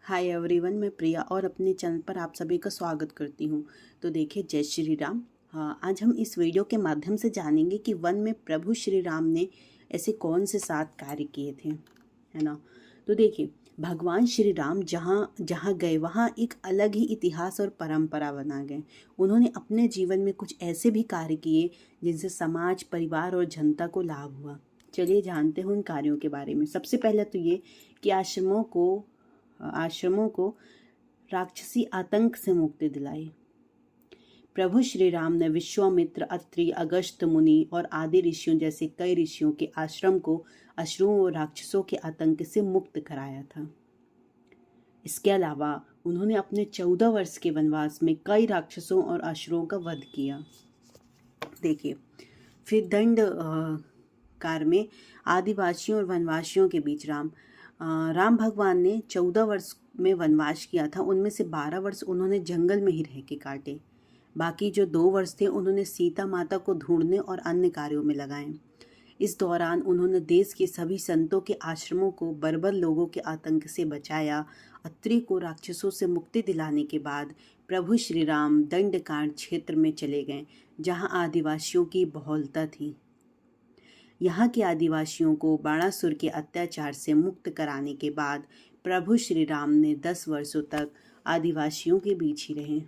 Hi everyone, मैं प्रिया और अपने चैनल पर आप सभी का स्वागत करती हूँ। तो देखिए, जय श्री राम। आज हम इस वीडियो के माध्यम से जानेंगे कि वन में प्रभु श्री राम ने ऐसे कौन से 7 कार्य किए थे, है ना। तो देखिए, भगवान श्री राम जहाँ जहाँ गए वहाँ एक अलग ही इतिहास और परंपरा बना गए। उन्होंने अपने जीवन में कुछ ऐसे भी कार्य किए जिनसे समाज, परिवार और जनता को लाभ हुआ। चलिए जानते हैं उन कार्यों के बारे में। सबसे पहले तो ये कि आश्रमों को राक्षसी आतंक से मुक्ति दिलाई। प्रभु श्री राम ने विश्वामित्र, अत्रि, अगस्त्य मुनि और आदि ऋषियों जैसे कई ऋषियों के आश्रम को असुरों और राक्षसों के आतंक से मुक्त कराया था। इसके अलावा उन्होंने अपने 14 वर्ष के वनवास में कई राक्षसों और असुरों का वध किया। देखिए, फिर दंड कार में आदिवासियों और वनवासियों के बीच राम भगवान ने 14 वर्ष में वनवास किया था। उनमें से 12 वर्ष उन्होंने जंगल में ही रह के काटे। बाकी जो 2 वर्ष थे उन्होंने सीता माता को ढूंढने और अन्य कार्यों में लगाए। इस दौरान उन्होंने देश के सभी संतों के आश्रमों को बर्बर लोगों के आतंक से बचाया। अत्रि को राक्षसों से मुक्ति दिलाने के बाद प्रभु श्री राम दंडकारण्य क्षेत्र में चले गए, जहां आदिवासियों की बहुलता थी। यहाँ के आदिवासियों को बाणासुर के अत्याचार से मुक्त कराने के बाद प्रभु श्री राम ने 10 वर्षों तक आदिवासियों के बीच ही रहे।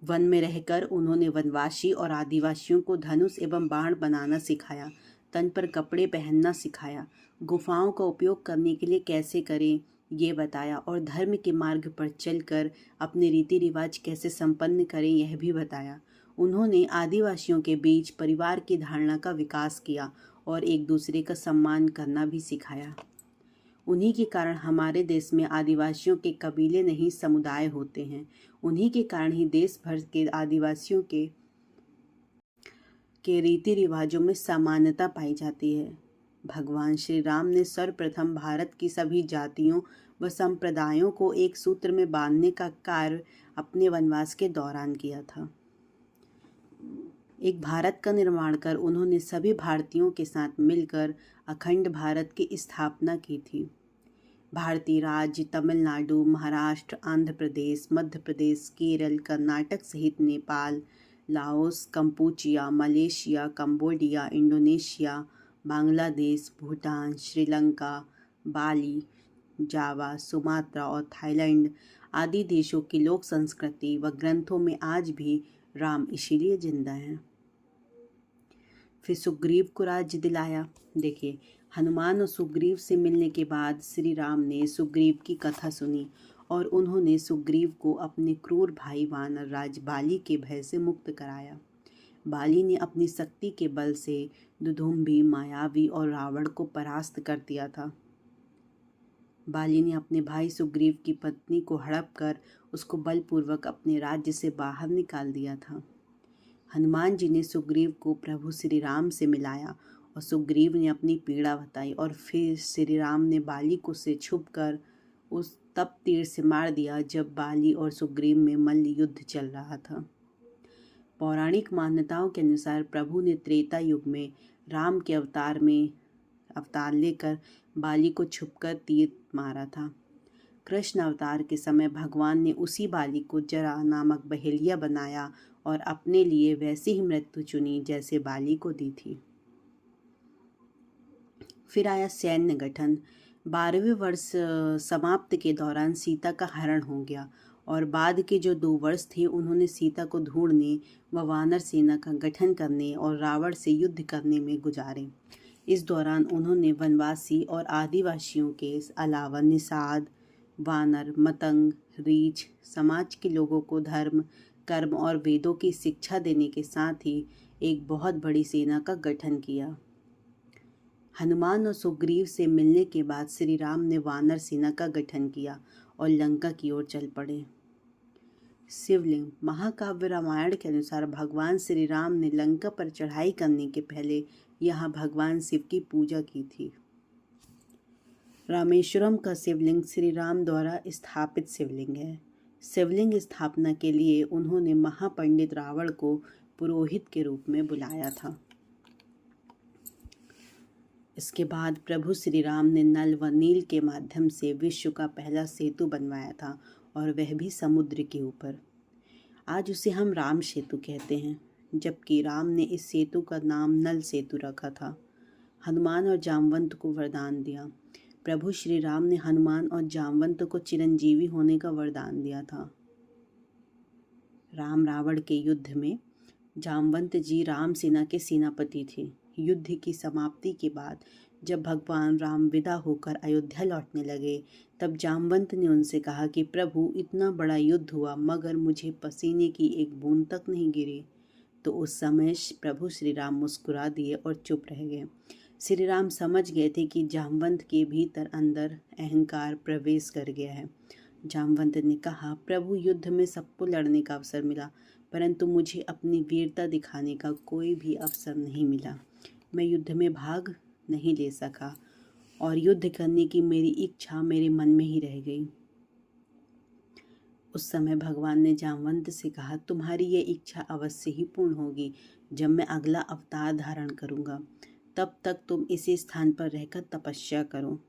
वन में रहकर उन्होंने वनवासी और आदिवासियों को धनुष एवं बाण बनाना सिखाया, तन पर कपड़े पहनना सिखाया, गुफाओं का उपयोग करने के लिए कैसे करें ये बताया और धर्म के मार्ग पर चलकर अपने रीति रिवाज कैसे संपन्न करें यह भी बताया। उन्होंने आदिवासियों के बीच परिवार की धारणा का विकास किया और एक दूसरे का सम्मान करना भी सिखाया। उन्हीं के कारण हमारे देश में आदिवासियों के कबीले नहीं समुदाय होते हैं। उन्हीं के कारण ही देश भर के आदिवासियों के रीति रिवाजों में समानता पाई जाती है। भगवान श्री राम ने सर्वप्रथम भारत की सभी जातियों व संप्रदायों को एक सूत्र में बांधने का कार्य अपने वनवास के दौरान किया था। एक भारत का निर्माण कर उन्होंने सभी भारतीयों के साथ मिलकर अखंड भारत की स्थापना की थी। भारतीय राज्य तमिलनाडु, महाराष्ट्र, आंध्र प्रदेश, मध्य प्रदेश, केरल, कर्नाटक सहित Nepal, Laos, Kampuchea, Malaysia, Cambodia, Indonesia, Bangladesh, Bhutan, Sri Lanka, Bali, Java, Sumatra और थाईलैंड आदि देशों की लोक संस्कृति व ग्रंथों में आज भी राम इसीलिए जिंदा हैं। फिर सुग्रीव को राज्य दिलाया। देखिए, हनुमान और सुग्रीव से मिलने के बाद श्री राम ने सुग्रीव की कथा सुनी और उन्होंने सुग्रीव को अपने क्रूर भाई वानर राज बाली के भय से मुक्त कराया। बाली ने अपनी शक्ति के बल से दुदुम्बी, मायावी और रावण को परास्त कर दिया था। बाली ने अपने भाई सुग्रीव की पत्नी को हड़प कर उसको बलपूर्वक अपने राज्य से बाहर निकाल दिया था। हनुमान जी ने सुग्रीव को प्रभु श्री राम से मिलाया और सुग्रीव ने अपनी पीड़ा बताई और फिर श्री राम ने बाली को से छुपकर उस तब तीर से मार दिया जब बाली और सुग्रीव में मल्ल युद्ध चल रहा था। पौराणिक मान्यताओं के अनुसार प्रभु ने त्रेता युग में राम के अवतार लेकर बाली को छुपकर तीर मारा था। कृष्ण अवतार के समय भगवान ने उसी बाली को जरा नामक बहेलिया बनाया और अपने लिए वैसी ही मृत्यु चुनी जैसे बाली को दी थी। फिर आया सैन्य गठन। 12वें वर्ष समाप्त के दौरान सीता का हरण हो गया और बाद के जो 2 वर्ष थे उन्होंने सीता को ढूंढने व वानर सेना का गठन करने और रावण से युद्ध करने में गुजारे। इस दौरान उन्होंने वनवासी और आदिवासियों के अलावा निषाद, वानर, मतंग, रीछ समाज के लोगों को धर्म, कर्म और वेदों की शिक्षा देने के साथ ही एक बहुत बड़ी सेना का गठन किया। हनुमान और सुग्रीव से मिलने के बाद श्री राम ने वानर सेना का गठन किया और लंका की ओर चल पड़े। शिवलिंग। महाकाव्य रामायण के अनुसार भगवान श्री राम ने लंका पर चढ़ाई करने के पहले यहाँ भगवान शिव की पूजा की थी। रामेश्वरम का शिवलिंग श्री राम द्वारा स्थापित शिवलिंग है। शिवलिंग स्थापना के लिए उन्होंने महापंडित रावण को पुरोहित के रूप में बुलाया था। इसके बाद प्रभु श्री राम ने नल व नील के माध्यम से विश्व का पहला सेतु बनवाया था, और वह भी समुद्र के ऊपर। आज उसे हम राम सेतु कहते हैं, जबकि राम ने इस सेतु का नाम नल सेतु रखा था। हनुमान और जामवंत को वरदान दिया। प्रभु श्री राम ने हनुमान और जामवंत को चिरंजीवी होने का वरदान दिया था। राम रावण के युद्ध में जामवंत जी राम सेना के सेनापति थे। युद्ध की समाप्ति के बाद जब भगवान राम विदा होकर अयोध्या लौटने लगे, तब जामवंत ने उनसे कहा कि प्रभु, इतना बड़ा युद्ध हुआ मगर मुझे पसीने की एक बूंद तक नहीं गिरी। तो उस समय प्रभु श्री राम मुस्कुरा दिए और चुप रह गए। श्री राम समझ गए थे कि जामवंत के भीतर अंदर अहंकार प्रवेश कर गया है। जामवंत ने कहा, प्रभु, युद्ध में सबको लड़ने का अवसर मिला, परंतु मुझे अपनी वीरता दिखाने का कोई भी अवसर नहीं मिला। मैं युद्ध में भाग नहीं ले सका और युद्ध करने की मेरी इच्छा मेरे मन में ही रह गई। उस समय भगवान ने जामवंत से कहा, तुम्हारी ये इच्छा अवश्य ही पूर्ण होगी जब मैं अगला अवतार धारण करूंगा। तब तक तुम इसी स्थान पर रहकर तपस्या करो।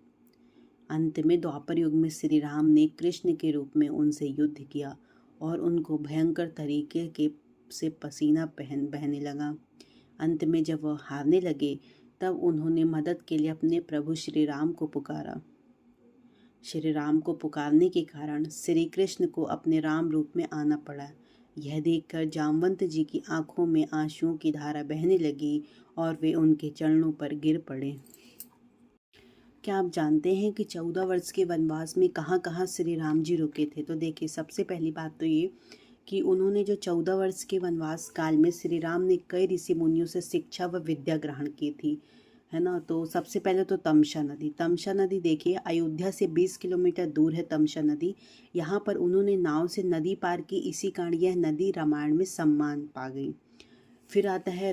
अंत में द्वापर युग में श्री राम ने कृष्ण के रूप में उनसे युद्ध किया और उनको भयंकर तरीके से पसीना बहने लगा। अंत में जब वह हारने लगे, तब उन्होंने मदद के लिए अपने प्रभु श्री राम को पुकारा। श्री राम को पुकारने के कारण श्री कृष्ण को अपने राम रूप में आना पड़ा। यह देखकर जामवंत जी की आंखों में आंसुओं की धारा बहने लगी और वे उनके चरणों पर गिर पड़े। क्या आप जानते हैं कि 14 वर्ष के वनवास में कहाँ कहाँ श्री राम जी रुके थे? तो देखिए, सबसे पहली बात तो ये कि उन्होंने जो 14 वर्ष के वनवास काल में श्री राम ने कई ऋषि मुनियों से शिक्षा व विद्या ग्रहण की थी, है ना। तो सबसे पहले तो तमसा नदी देखिए, अयोध्या से 20 किलोमीटर दूर है तमसा नदी। यहाँ पर उन्होंने नाव से नदी पार की। इसी कारण यह नदी रामायण में सम्मान पा गई। फिर आता है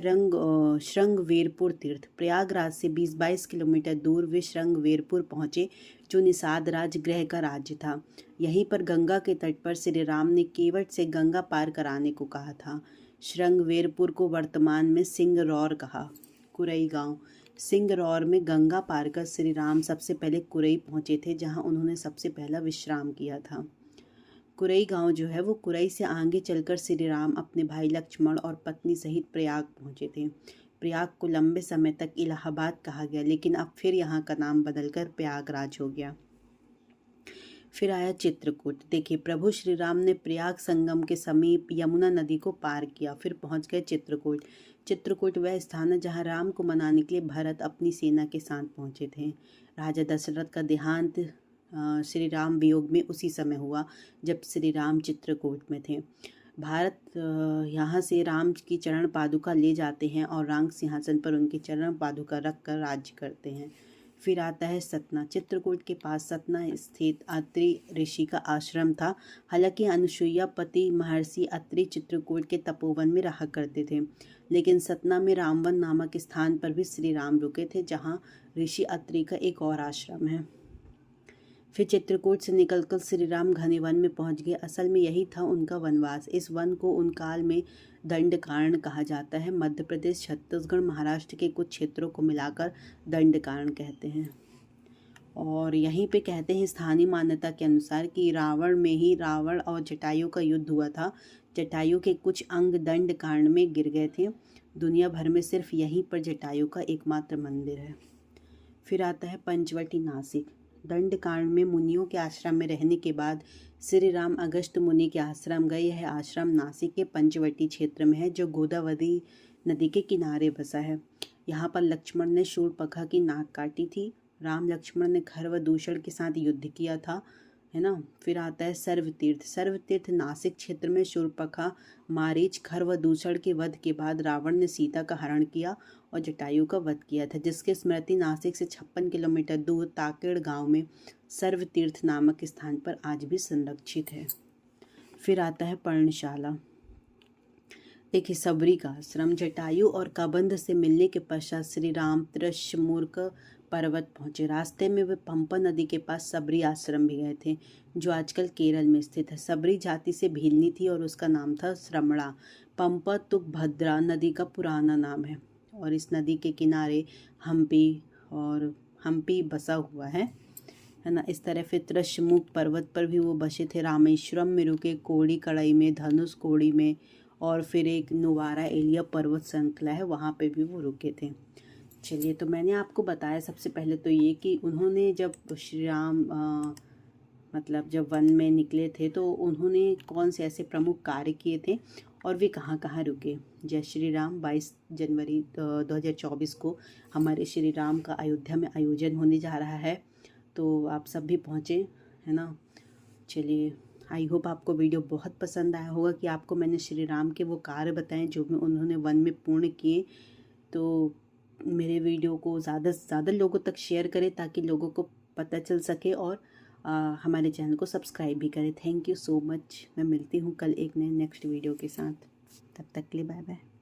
श्रृंगवेरपुर तीर्थ। प्रयागराज से 20-22 किलोमीटर दूर वे श्रृंगवेरपुर पहुँचे, जो निषाद राजगृह का राज्य था। यहीं पर गंगा के तट पर श्री राम ने केवट से गंगा पार कराने को कहा था। श्रृंगवेरपुर को वर्तमान में सिंगरौर कहा। कुरई गांव। सिंगरौर में गंगा पार कर श्री राम सबसे पहले कुरई पहुँचे थे, जहाँ उन्होंने सबसे पहला विश्राम किया था। कुरई गांव जो है वो कुरई से आगे चलकर श्री राम अपने भाई लक्ष्मण और पत्नी सहित प्रयाग पहुंचे थे। प्रयाग को लंबे समय तक इलाहाबाद कहा गया, लेकिन अब फिर यहाँ का नाम बदलकर प्रयागराज हो गया। फिर आया चित्रकूट। देखिए, प्रभु श्री राम ने प्रयाग संगम के समीप यमुना नदी को पार किया, फिर पहुंच गए चित्रकूट। चित्रकूट वह स्थान है जहाँ राम को मनाने के लिए भरत अपनी सेना के साथ पहुंचे थे। राजा दशरथ का देहांत श्री राम वियोग में उसी समय हुआ जब श्री राम चित्रकूट में थे। भारत यहाँ से राम की चरण पादुका ले जाते हैं और रांग सिंहासन पर उनकी चरण पादुका रख कर राज्य करते हैं। फिर आता है सतना। चित्रकूट के पास सतना स्थित अत्रि ऋषि का आश्रम था। हालांकि अनुसुईया पति महर्षि अत्रि चित्रकूट के तपोवन में रहा करते थे, लेकिन सतना में रामवन नामक स्थान पर भी श्री राम रुके थे, जहाँ ऋषि अत्रि का एक और आश्रम है। फिर चित्रकूट से निकलकर श्री राम घने वन में पहुंच गए। असल में यही था उनका वनवास। इस वन को उन काल में दंडकारण्य कहा जाता है। मध्य प्रदेश, छत्तीसगढ़, महाराष्ट्र के कुछ क्षेत्रों को मिलाकर दंडकारण्य कहते हैं। और यहीं पे कहते हैं स्थानीय मान्यता के अनुसार कि रावण में ही रावण और जटायु का युद्ध हुआ था। जटायु के कुछ अंग दंडकारण्य में गिर गए थे। दुनिया भर में सिर्फ यहीं पर जटायु का एकमात्र मंदिर है। फिर आता है पंचवटी, नासिक। दंडकारण्य में मुनियों के आश्रम में रहने के बाद श्री राम अगस्त्य मुनि के आश्रम गए। यह आश्रम नासिक के पंचवटी क्षेत्र में है, जो गोदावरी नदी के किनारे बसा है। यहाँ पर लक्ष्मण ने शूर्पणखा की नाक काटी थी। राम लक्ष्मण ने खरवदूषण के साथ युद्ध किया था, है ना। फिर आता है सर्वतीर्थ। सर्वतीर्थ नासिक क्षेत्र में शूर्पणखा, मारीच, खरवदूषण के वध के बाद रावण ने सीता का हरण किया और जटायु का वध किया था, जिसकी स्मृति नासिक से 56 किलोमीटर दूर ताकेड़ गांव में सर्वतीर्थ नामक स्थान पर आज भी संरक्षित है। फिर आता है पर्णशाला। देखिए, सबरी का आश्रम। जटायु और कबंध से मिलने के पश्चात श्री राम त्रिशमूर्क पर्वत पहुंचे। रास्ते में वे पंपा नदी के पास सबरी आश्रम भी गए थे, जो आजकल केरल में स्थित है। सबरी जाति से भीलनी थी और उसका नाम था श्रमणा। पंपा तुंगभद्रा नदी का पुराना नाम है और इस नदी के किनारे हम्पी, और हम्पी बसा हुआ है ना। इस तरह फिर त्रिशमुख पर्वत पर भी वो बसे थे, रामेश्वरम में रुके, कोड़ी कड़ाई में, धनुष कोड़ी में, और फिर एक नुवारा एलिया पर्वत श्रृंखला है वहाँ पे भी वो रुके थे। चलिए, तो मैंने आपको बताया सबसे पहले तो ये कि उन्होंने जब श्री राम मतलब जब वन में निकले थे तो उन्होंने कौन से ऐसे प्रमुख कार्य किए थे और वे कहाँ कहाँ रुके। जय श्री राम। 22 जनवरी 2024 को हमारे श्री राम का अयोध्या में आयोजन होने जा रहा है, तो आप सब भी पहुँचे, है ना। चलिए, आई होप आपको वीडियो बहुत पसंद आया होगा कि आपको मैंने श्री राम के वो कार्य बताएं जो उन्होंने वन में पूर्ण किए। तो मेरे वीडियो को ज़्यादा से ज़्यादा लोगों तक शेयर करें ताकि लोगों को पता चल सके, और हमारे चैनल को सब्सक्राइब भी करें। Thank you so much. मैं मिलती हूँ कल एक नए नेक्स्ट वीडियो के साथ। तब तक के लिए बाय बाय।